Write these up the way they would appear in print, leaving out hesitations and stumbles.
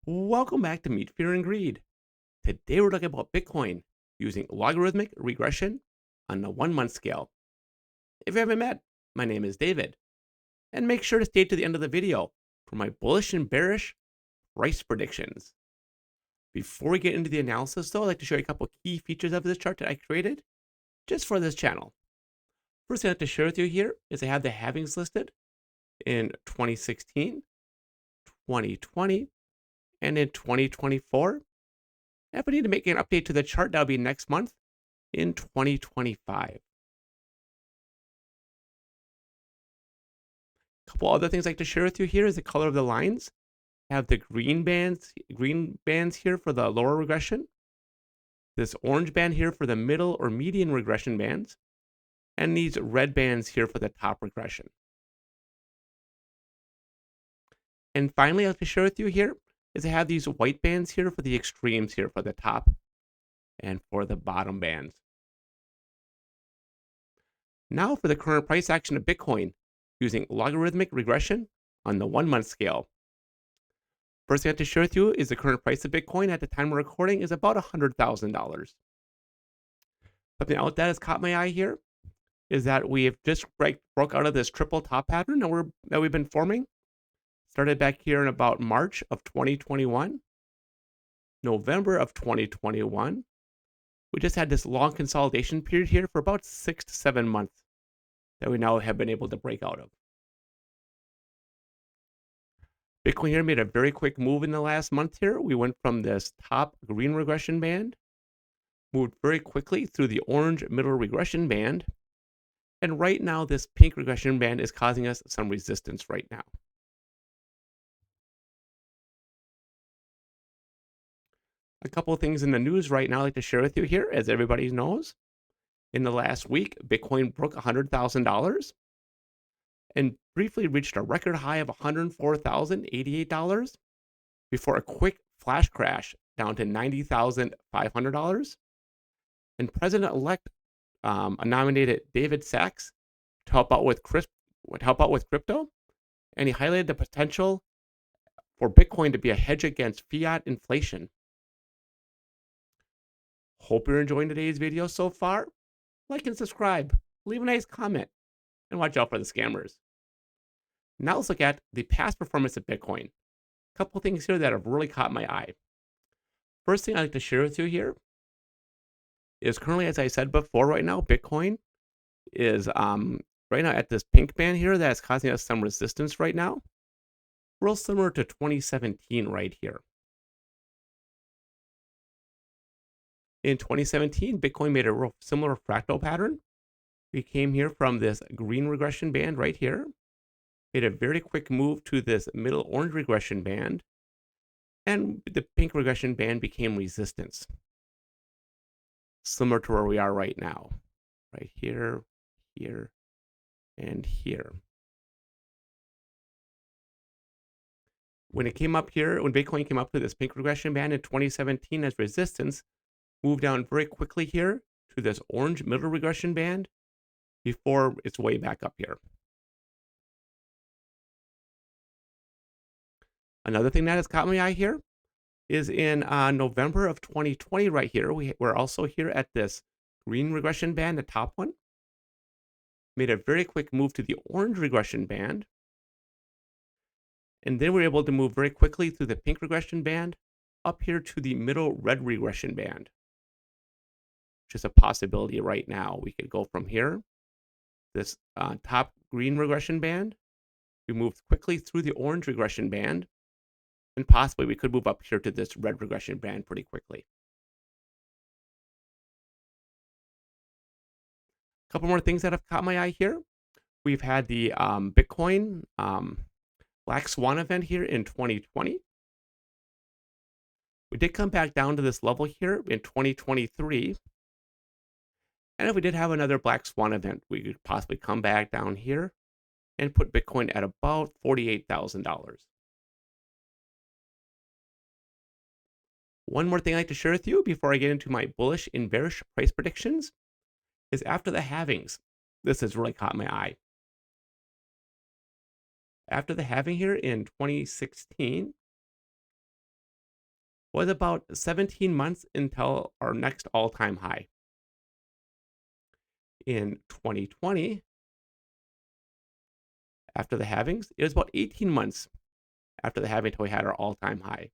Welcome back to Meet Fear and Greed. Today we're talking about Bitcoin using logarithmic regression on the 1 month scale. If you haven't met, my name is David, and make sure to stay to the end of the video for my bullish and bearish price predictions. Before we get into the analysis though, I'd like to show you a couple key features of this chart that I created just for this channel. First thing I'd like to share with you here is I have the halvings listed in 2016, 2020, and in 2024. If I need to make an update to the chart, that'll be next month in 2025. A couple other things I'd like to share with you here is the color of the lines. I have the green bands here for the lower regression, this orange band here for the middle or median regression bands, and these red bands here for the top regression. And finally, I'd like to share with you here is I have these white bands here for the extremes here for the top and for the bottom bands. Now for the current price action of Bitcoin using logarithmic regression on the 1 month scale. First thing I have to share with you is the current price of Bitcoin at the time we're recording is about $100,000. Something else that has caught my eye here is that we have just broke out of this triple top pattern that we've been forming. Started back here in about March of 2021, November of 2021. We just had this long consolidation period here for about 6 to 7 months that we now have been able to break out of. Bitcoin here made a very quick move in the last month here. We went from this top green regression band, moved very quickly through the orange middle regression band, and right now this pink regression band is causing us some resistance right now. A couple of things in the news right now I'd like to share with you here. As everybody knows, in the last week, Bitcoin broke $100,000 and briefly reached a record high of $104,088 before a quick flash crash down to $90,500. And President-elect nominated David Sachs to help out with crypto, and he highlighted the potential for Bitcoin to be a hedge against fiat inflation. Hope you're enjoying today's video so far. Like and subscribe, leave a nice comment, and watch out for the scammers. Now let's look at the past performance of Bitcoin. A couple things here that have really caught my eye. First thing I'd like to share with you here is currently, as I said before, right now, Bitcoin is right now at this pink band here that's causing us some resistance right now. Real similar to 2017 right here. In 2017, Bitcoin made a real similar fractal pattern. We came here from this green regression band right here, made a very quick move to this middle orange regression band, and the pink regression band became resistance. Similar to where we are right now, right here, here, and here. When Bitcoin came up to this pink regression band in 2017 as resistance, moved down very quickly here to this orange middle regression band before its way back up here. Another thing that has caught my eye here is in November of 2020 right here. We're also here at this green regression band, the top one. Made a very quick move to the orange regression band. And then we're able to move very quickly through the pink regression band up here to the middle red regression band. Which is a possibility right now. We could go from here, this top green regression band. We moved quickly through the orange regression band, and possibly we could move up here to this red regression band pretty quickly. A couple more things that have caught my eye here. We've had the Bitcoin Black Swan event here in 2020. We did come back down to this level here in 2023. And if we did have another Black Swan event, we could possibly come back down here and put Bitcoin at about $48,000. One more thing I'd like to share with you before I get into my bullish and bearish price predictions is after the halvings. This has really caught my eye. After the halving here in 2016, was about 17 months until our next all-time high. In 2020, after the halvings, it was about 18 months after the halving until we had our all-time high.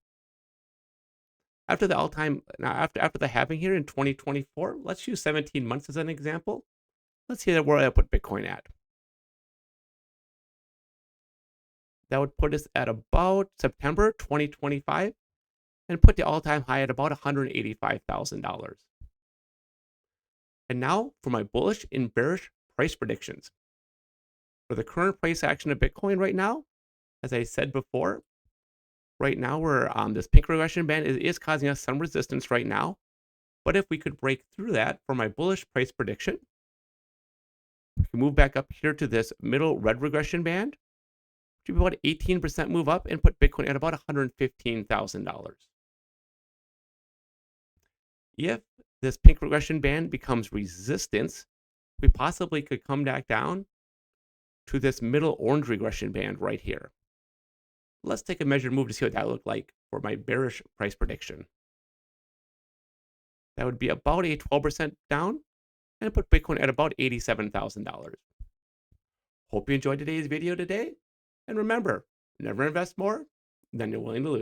After the halving here in 2024, let's use 17 months as an example. Let's see where I put Bitcoin at. That would put us at about September 2025 and put the all-time high at about $185,000. And now for my bullish and bearish price predictions. For the current price action of Bitcoin right now, as I said before, right now we're this pink regression band is causing us some resistance right now. But if we could break through that for my bullish price prediction, we can move back up here to this middle red regression band, which would be about 18% move up and put Bitcoin at about $115,000. If this pink regression band becomes resistance, we possibly could come back down to this middle orange regression band right here. Let's take a measured move to see what that looked like for my bearish price prediction. That would be about a 12% down and put Bitcoin at about $87,000. Hope you enjoyed today's video today. And remember, never invest more than you're willing to lose.